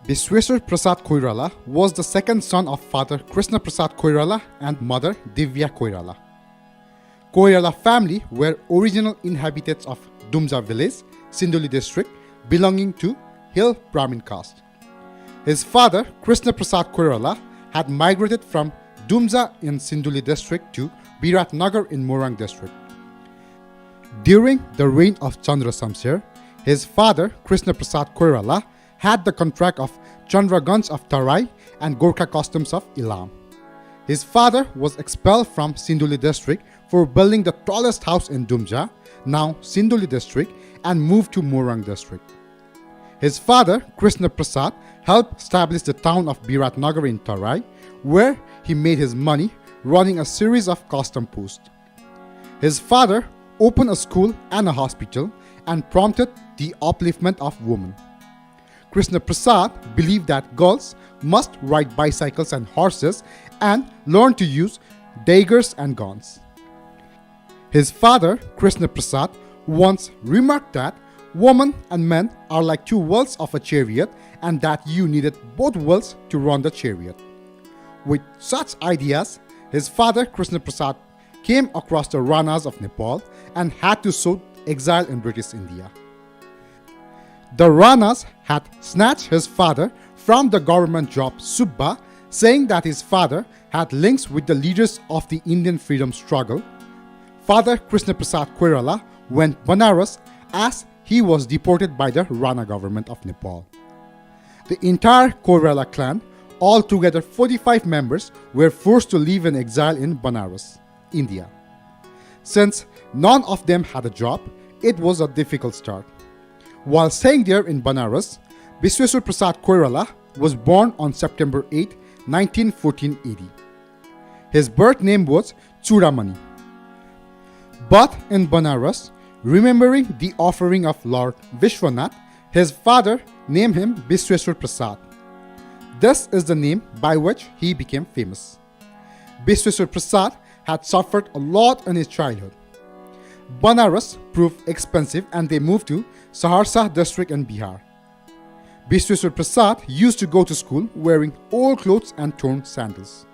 Bishweshwar Prasad Koirala was the second son of father Krishna Prasad Koirala and mother Divya Koirala. Koirala family were original inhabitants of Dumja village, Sinduli district, belonging to Hill Brahmin caste. His father Krishna Prasad Koirala had migrated from Dumja in Sinduli district to Biratnagar in Morang district. During the reign of Chandra Samsher, his father Krishna Prasad Koirala had the contract of Chandraganj of Tarai and Gorkha customs of Ilam. His father was expelled from Sinduli district for building the tallest house in Dumja, now Sinduli district, and moved to Morang district. His father, Krishna Prasad, helped establish the town of Biratnagar in Tarai, where he made his money running a series of custom posts. His father opened a school and a hospital and prompted the upliftment of women. Krishna Prasad believed that girls must ride bicycles and horses and learn to use daggers and guns. His father, Krishna Prasad, once remarked that women and men are like two wheels of a chariot and that you needed both wheels to run the chariot. With such ideas, his father, Krishna Prasad, came across the Ranas of Nepal and had to sow exile in British India. The Ranas had snatched his father from the government job Subba, saying that his father had links with the leaders of the Indian freedom struggle. Father Krishna Prasad Koirala went Banaras as he was deported by the Rana government of Nepal. The entire Koirala clan, altogether 45 members, were forced to live in exile in Banaras, India. Since none of them had a job, it was a difficult start. While staying there in Banaras, Bishweshwar Prasad Koirala was born on September 8, 1480. His birth name was Churamani. But in Banaras, remembering the offering of Lord Vishwanath, his father named him Bishweshwar Prasad. This is the name by which he became famous. Bishweshwar Prasad had suffered a lot in his childhood. Banaras proved expensive and they moved to Saharsa district in Bihar. Bishweshwar Prasad used to go to school wearing old clothes and torn sandals.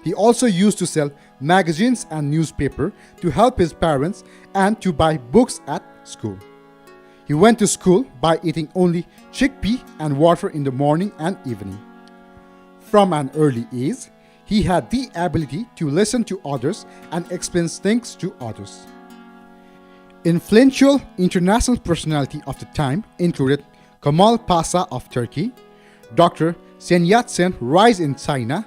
He also used to sell magazines and newspaper to help his parents and to buy books at school. He went to school by eating only chickpea and water in the morning and evening. From an early age, he had the ability to listen to others and explain things to others. Influential international personality of the time included Kemal Pasha of Turkey, Dr. Sun Yat-sen's rise in China,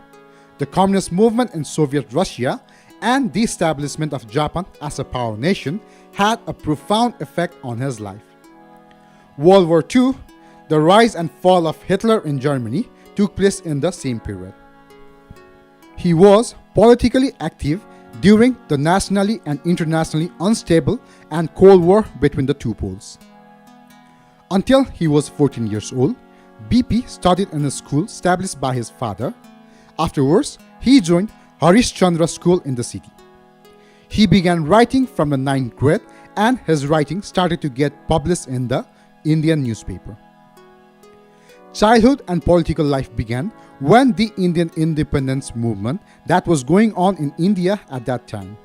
the communist movement in Soviet Russia, and the establishment of Japan as a power nation had a profound effect on his life. World War II, the rise and fall of Hitler in Germany, took place in the same period. He was politically active during the nationally and internationally unstable and Cold War between the two poles. Until he was 14 years old, BP studied in a school established by his father. Afterwards, he joined Harish Chandra School in the city. He began writing from the 9th grade and his writing started to get published in the Indian newspaper. Childhood and political life began when the Indian independence movement that was going on in India at that time.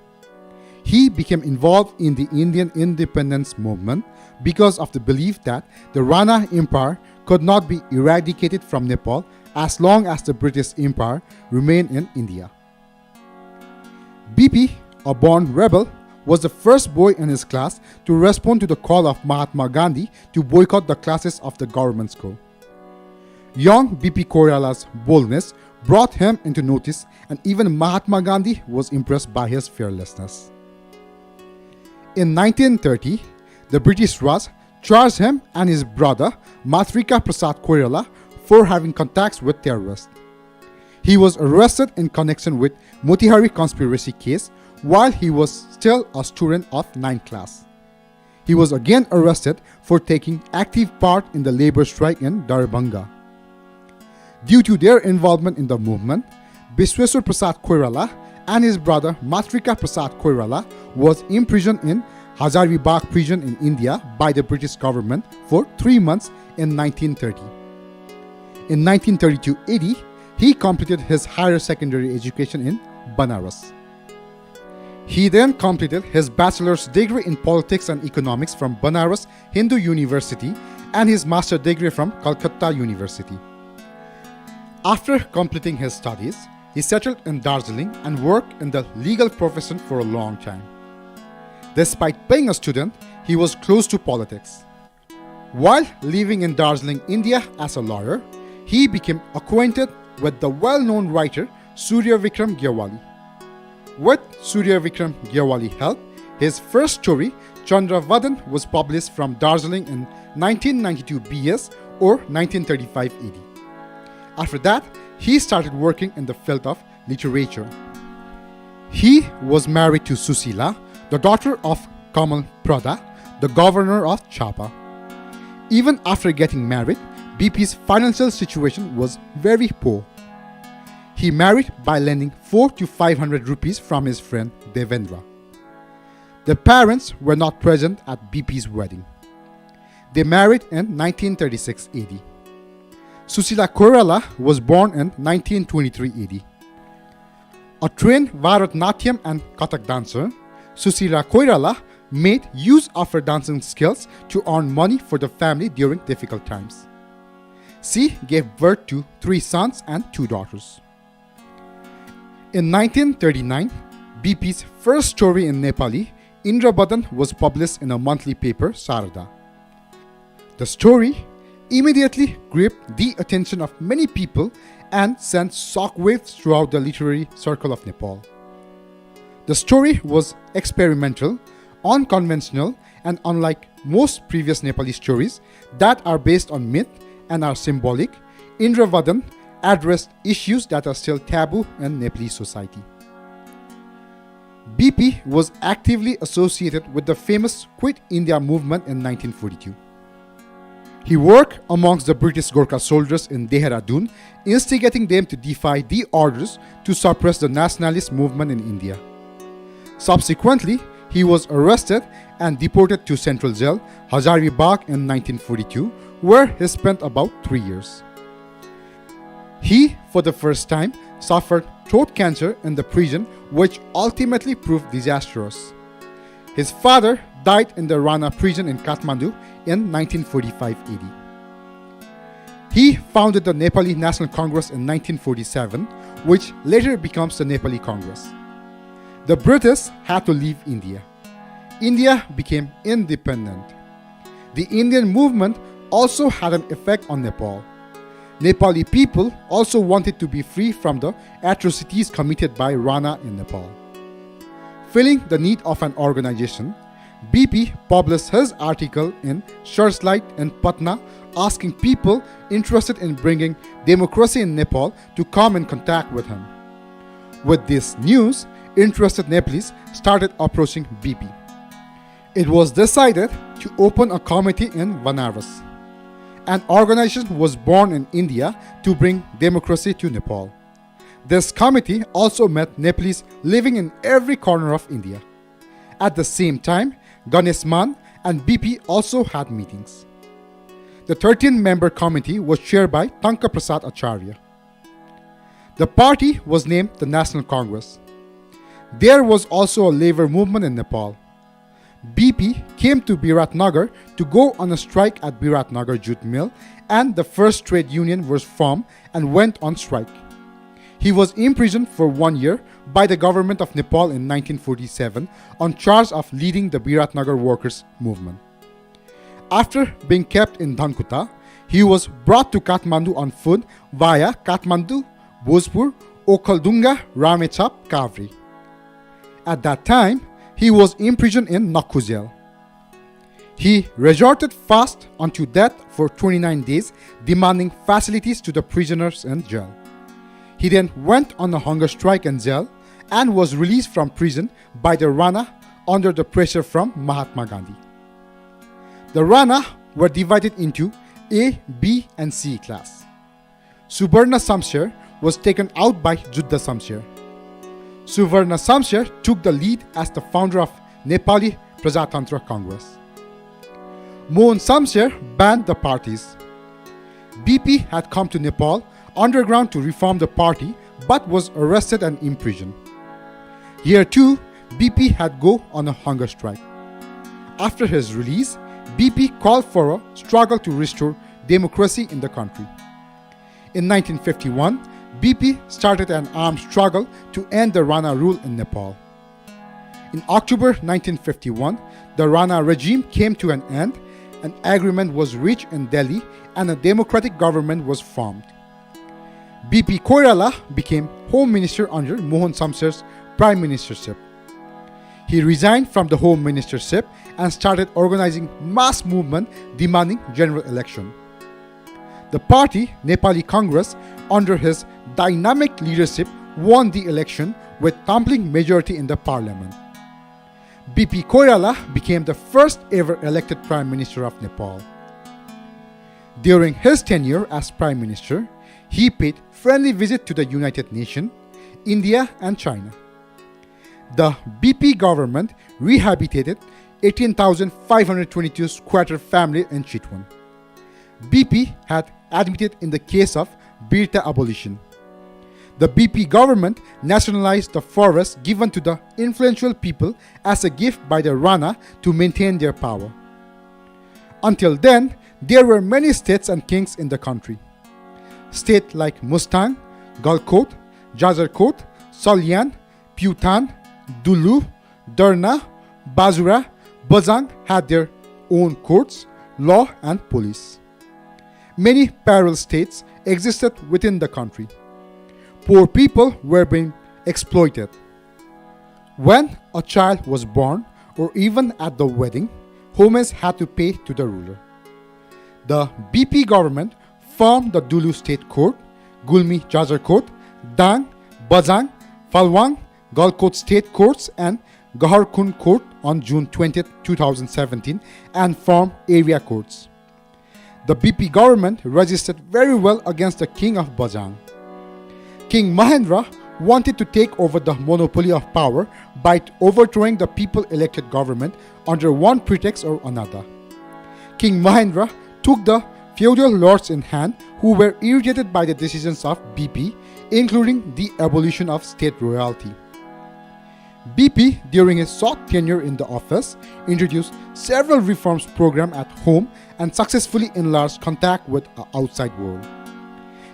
He became involved in the Indian independence movement because of the belief that the Rana Empire could not be eradicated from Nepal as long as the British Empire remained in India. BP, a born rebel, was the first boy in his class to respond to the call of Mahatma Gandhi to boycott the classes of the government school. Young BP Koirala's boldness brought him into notice, and even Mahatma Gandhi was impressed by his fearlessness. In 1930, the British Raj charged him and his brother Matrika Prasad Koirala for having contacts with terrorists. He was arrested in connection with Motihari conspiracy case while he was still a student of 9th class. He was again arrested for taking active part in the labor strike in Darbhanga. Due to their involvement in the movement, Bishweshwar Prasad Koirala and his brother Matrika Prasad Koirala was imprisoned in Hazarvi Bagh prison in India by the British government for 3 months in 1930. In 1932 AD, he completed his higher secondary education in Banaras. He then completed his bachelor's degree in politics and economics from Banaras Hindu University and his master's degree from Calcutta University. After completing his studies, he settled in Darjeeling and worked in the legal profession for a long time. Despite being a student, he was close to politics. While living in Darjeeling, India as a lawyer, he became acquainted with the well-known writer Surya Vikram Gyawali. With Surya Vikram Gyawali's help, his first story, Chandravadan, was published from Darjeeling in 1992 BS or 1935 AD. After that, he started working in the field of literature. He was married to Susila, the daughter of Kamal Prada, the governor of Chapa. Even after getting married, BP's financial situation was very poor. He married by lending 400 to 500 rupees from his friend Devendra. The parents were not present at BP's wedding. They married in 1936 AD. Susila Koirala was born in 1923 AD. A trained Bharatnatyam and Kathak dancer, Susila Koirala made use of her dancing skills to earn money for the family during difficult times. She gave birth to 3 sons and 2 daughters. In 1939, BP's first story in Nepali, Indrabadan, was published in a monthly paper, Sarada. The story immediately gripped the attention of many people and sent shockwaves throughout the literary circle of Nepal. The story was experimental, unconventional, and unlike most previous Nepali stories that are based on myth and are symbolic, Indravadan addressed issues that are still taboo in Nepalese society. BP was actively associated with the famous Quit India movement in 1942. He worked amongst the British Gorkha soldiers in Dehradun, instigating them to defy the orders to suppress the nationalist movement in India. Subsequently, he was arrested and deported to Central Jail, Hazaribagh in 1942, where he spent about 3 years. He, for the first time, suffered throat cancer in the prison, which ultimately proved disastrous. His father died in the Rana prison in Kathmandu in 1945 AD. He founded the Nepali National Congress in 1947, which later becomes the Nepali Congress. The British had to leave India. India became independent. The Indian movement also had an effect on Nepal. Nepali people also wanted to be free from the atrocities committed by Rana in Nepal. Feeling the need of an organization, BP published his article in Searchlight in Patna asking people interested in bringing democracy in Nepal to come in contact with him. With this news, interested Nepalese started approaching BP. It was decided to open a committee in Banaras. An organization was born in India to bring democracy to Nepal. This committee also met Nepalese living in every corner of India. At the same time, Ganesh Man and BP also had meetings. The 13-member committee was chaired by Tanka Prasad Acharya. The party was named the National Congress. There was also a labor movement in Nepal. BP came to Biratnagar to go on a strike at Biratnagar jute mill, and the first trade union was formed and went on strike. He was imprisoned for 1 year by the government of Nepal in 1947 on charge of leading the Biratnagar workers' movement. After being kept in Dhankuta, he was brought to Kathmandu on foot via Kathmandu, Bhojpur, Okhaldunga, Ramechhap, Kavri. At that time, he was imprisoned in Nakku jail. He resorted fast unto death for 29 days, demanding facilities to the prisoners in jail. He then went on a hunger strike in jail and was released from prison by the Rana under the pressure from Mahatma Gandhi. The Rana were divided into A, B, and C class. Subarna Samsher was taken out by Juddha Samsher. Suvarna Samsher took the lead as the founder of Nepali Prajatantra Congress. Mohan Samsher banned the parties. BP had come to Nepal underground to reform the party but was arrested and imprisoned. Here too, BP had go on a hunger strike. After his release, BP called for a struggle to restore democracy in the country. In 1951, BP started an armed struggle to end the Rana rule in Nepal. In October 1951, the Rana regime came to an end, an agreement was reached in Delhi, and a democratic government was formed. BP Koirala became Home Minister under Mohan Shamsher's Prime Ministership. He resigned from the Home Ministership and started organizing mass movement demanding general election. The party, Nepali Congress, under his dynamic leadership, won the election with tumbling majority in the parliament. BP Koirala became the first ever elected Prime Minister of Nepal. During his tenure as Prime Minister, he paid friendly visits to the United Nations, India and China. The BP government rehabilitated 18,522 squatter family in Chitwan. BP had admitted in the case of Birta abolition. The BP government nationalized the forests given to the influential people as a gift by the Rana to maintain their power. Until then, there were many states and kings in the country. States like Mustang, Galkot, Jajarkot, Salyan, Putan, Dulu, Derna, Bazura, Bajang had their own courts, law and police. Many parallel states existed within the country. Poor people were being exploited. When a child was born or even at the wedding, homage had to pay to the ruler. The BP government formed the Dulu State Court, Gulmi Jajarkot, Dang, Bajang, Falwang, Galkot State Courts and Gaharkun Court on June 20, 2017 and formed area courts. The BP government resisted very well against the king of Bajang. King Mahendra wanted to take over the monopoly of power by overthrowing the people-elected government under one pretext or another. King Mahendra took the feudal lords in hand who were irritated by the decisions of BP, including the abolition of state royalty. BP, during his short tenure in the office, introduced several reforms programs at home and successfully enlarged contact with the outside world.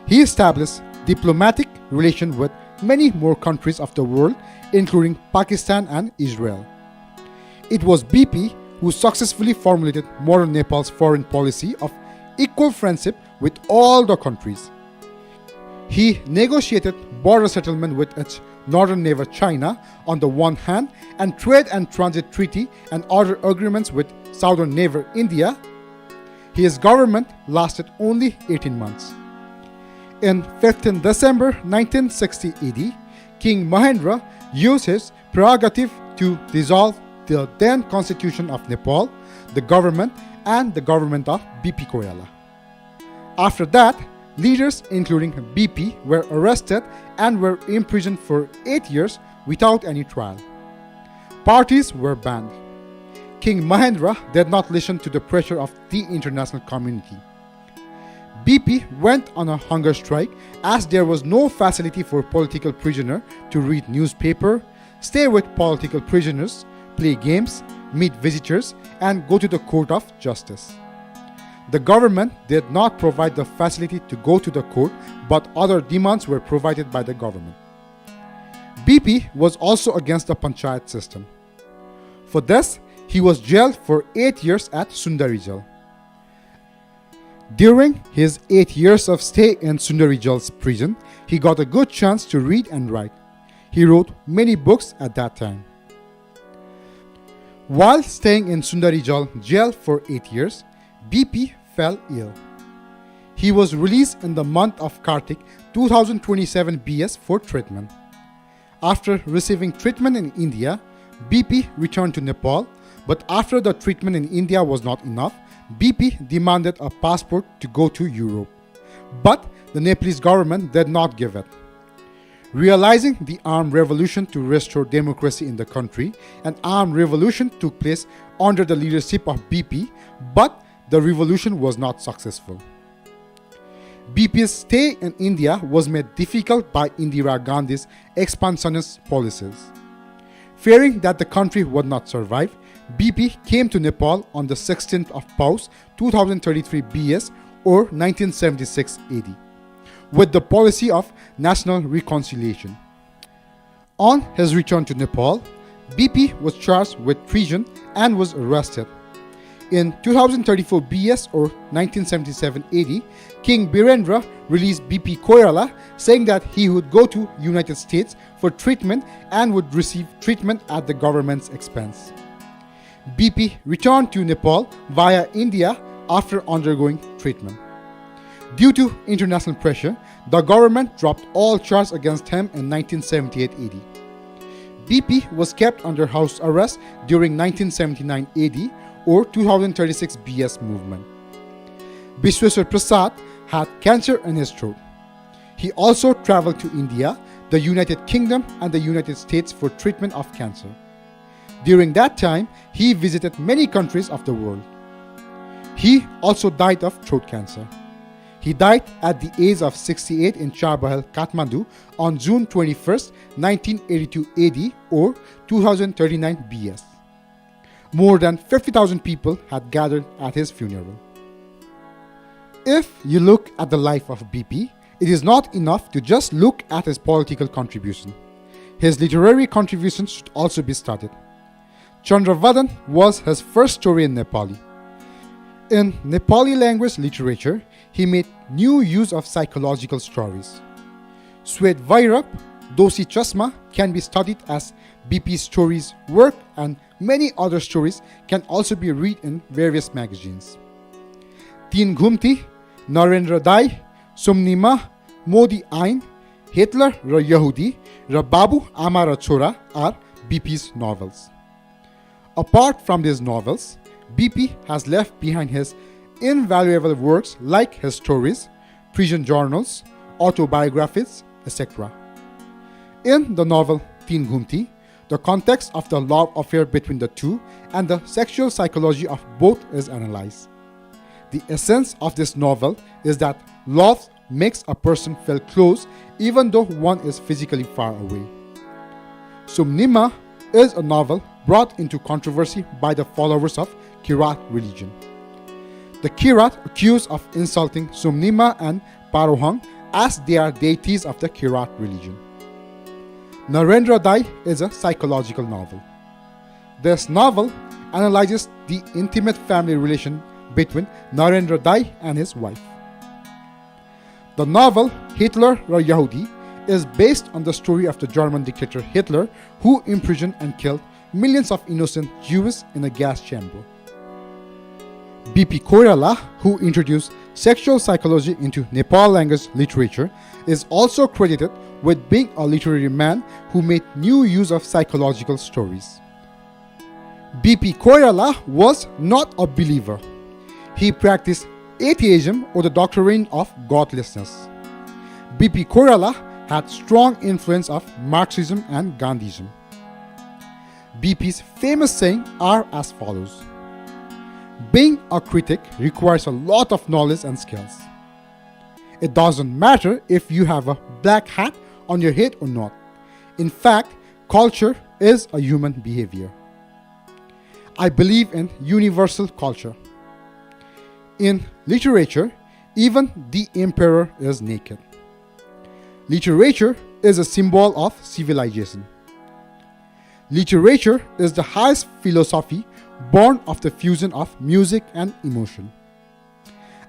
He established diplomatic relations with many more countries of the world, including Pakistan and Israel. It was BP who successfully formulated modern Nepal's foreign policy of equal friendship with all the countries. He negotiated border settlement with its northern neighbor China on the one hand and trade and transit treaty and other agreements with southern neighbor India. His government lasted only 18 months. In 15 December 1960 AD, King Mahendra used his prerogative to dissolve the then Constitution of Nepal, the government, and the government of BP Koirala. After that, leaders including BP were arrested and were imprisoned for 8 years without any trial. Parties were banned. King Mahendra did not listen to the pressure of the international community. BP went on a hunger strike as there was no facility for political prisoners to read newspaper, stay with political prisoners, play games, meet visitors, and go to the court of justice. The government did not provide the facility to go to the court, but other demands were provided by the government. BP was also against the panchayat system. For this, he was jailed for 8 years at Sundari Jail. During his 8 years of stay in Sundari Jail's prison, he got a good chance to read and write. He wrote many books at that time. While staying in Sundari Jail for 8 years, BP fell ill. He was released in the month of Kartik 2027 BS for treatment. After receiving treatment in India, BP returned to Nepal, but after the treatment in India was not enough, BP demanded a passport to go to Europe. But the Nepalese government did not give it. Realizing the armed revolution to restore democracy in the country, an armed revolution took place under the leadership of BP, but the revolution was not successful. BP's stay in India was made difficult by Indira Gandhi's expansionist policies. Fearing that the country would not survive, BP came to Nepal on the 16th of Paus 2033 BS or 1976 AD, with the policy of national reconciliation. On his return to Nepal, BP was charged with treason and was arrested. In 2034 BS or 1977 AD, King Mahendra released BP Koirala, saying that he would go to United States for treatment and would receive treatment at the government's expense. BP returned to Nepal via India after undergoing treatment. Due to international pressure, the government dropped all charges against him in 1978 AD. BP was kept under house arrest during 1979 AD or 2036 BS movement. Bishweshwar Prasad had cancer in his throat. He also traveled to India, the United Kingdom and the United States for treatment of cancer. During that time, he visited many countries of the world. He also died of throat cancer. He died at the age of 68 in Charbahal, Kathmandu on June 21, 1982 AD or 2039 BS. More than 50,000 people had gathered at his funeral. If you look at the life of BP, it is not enough to just look at his political contribution. His literary contributions should also be studied. Chandravadan was his first story in Nepali. In Nepali language literature, he made new use of psychological stories. Swet Vairab, Dosi Chasma can be studied as BP's stories, work, and many other stories can also be read in various magazines. Teen Ghumti, Narendra Dai, Sumnima, Modi Ain, Hitler raw Yahudi raw Babu Ama raw Chora are BP's novels. Apart from these novels, BP has left behind his invaluable works like his stories, prison journals, autobiographies, etc. In the novel Teen Ghumti, the context of the love affair between the two and the sexual psychology of both is analyzed. The essence of this novel is that love makes a person feel close even though one is physically far away. Sumnima is a novel brought into controversy by the followers of Kirat religion. The Kirat accuse of insulting Sumnima and Parohang as they are deities of the Kirat religion. Narendra Dai is a psychological novel. This novel analyzes the intimate family relation between Narendra Dai and his wife. The novel Hitler raw Yahudi is based on the story of the German dictator Hitler, who imprisoned and killed millions of innocent Jews in a gas chamber. BP Koirala, who introduced sexual psychology into Nepal language literature, is also credited with being a literary man who made new use of psychological stories. BP Koirala was not a believer. He practiced atheism or the doctrine of godlessness. BP Koirala had strong influence of Marxism and Gandhism. BP's famous sayings are as follows. Being a critic requires a lot of knowledge and skills. It doesn't matter if you have a black hat on your head or not. In fact, culture is a human behavior. I believe in universal culture. In literature, even the emperor is naked. Literature is a symbol of civilization. Literature is the highest philosophy born of the fusion of music and emotion.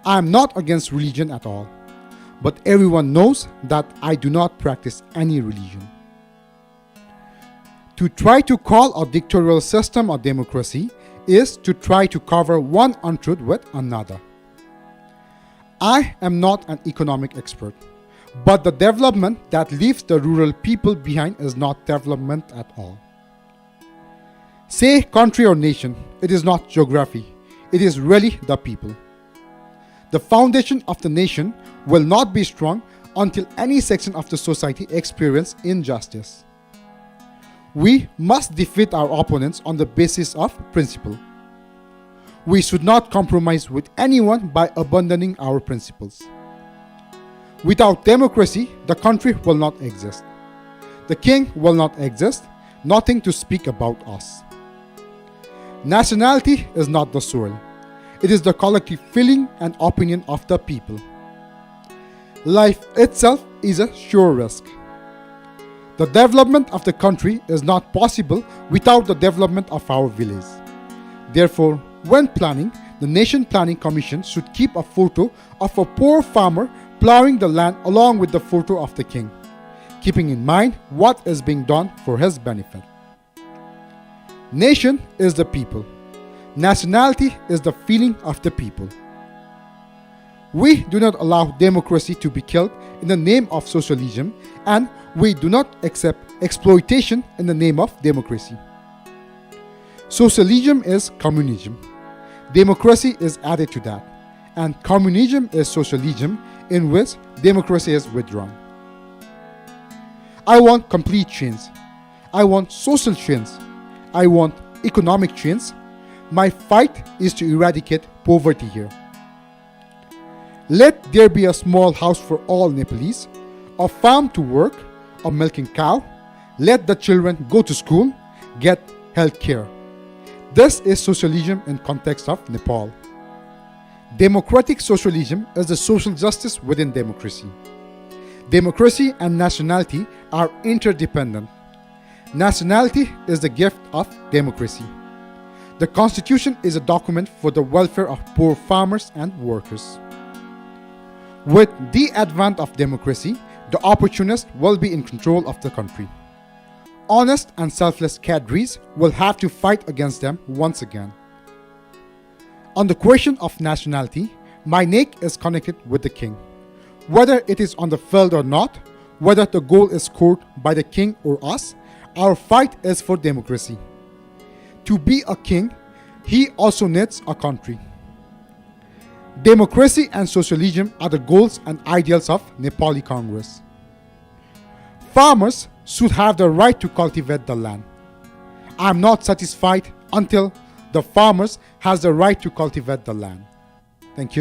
I am not against religion at all, but everyone knows that I do not practice any religion. To try to call a dictatorial system a democracy is to try to cover one untruth with another. I am not an economic expert, but the development that leaves the rural people behind is not development at all. Say country or nation, it is not geography, it is really the people. The foundation of the nation will not be strong until any section of the society experiences injustice. We must defeat our opponents on the basis of principle. We should not compromise with anyone by abandoning our principles. Without democracy, the country will not exist. The king will not exist, nothing to speak about us. Nationality is not the soil. It is the collective feeling and opinion of the people. Life itself is a sure risk. The development of the country is not possible without the development of our village. Therefore, when planning, the Nation Planning Commission should keep a photo of a poor farmer plowing the land along with the photo of the king, keeping in mind what is being done for his benefit. Nation is the people. Nationality is the feeling of the people. We do not allow democracy to be killed in the name of socialism, and we do not accept exploitation in the name of democracy. Socialism is communism. Democracy is added to that, and communism is socialism in which democracy is withdrawn. I want complete change. I want social change. I want economic change. My fight is to eradicate poverty here. Let there be a small house for all Nepalese, a farm to work, a milking cow. Let the children go to school, get health care. This is socialism in context of Nepal. Democratic socialism is the social justice within democracy. Democracy and nationality are interdependent. Nationality is the gift of democracy. The Constitution is a document for the welfare of poor farmers and workers. With the advent of democracy, the opportunists will be in control of the country. Honest and selfless cadres will have to fight against them once again. On the question of nationality, my neck is connected with the king. Whether it is on the field or not, whether the goal is scored by the king or us, our fight is for democracy. To be a king, he also needs a country. Democracy and socialism are the goals and ideals of Nepali Congress. Farmers should have the right to cultivate the land. I am not satisfied until the farmers has the right to cultivate the land. Thank you.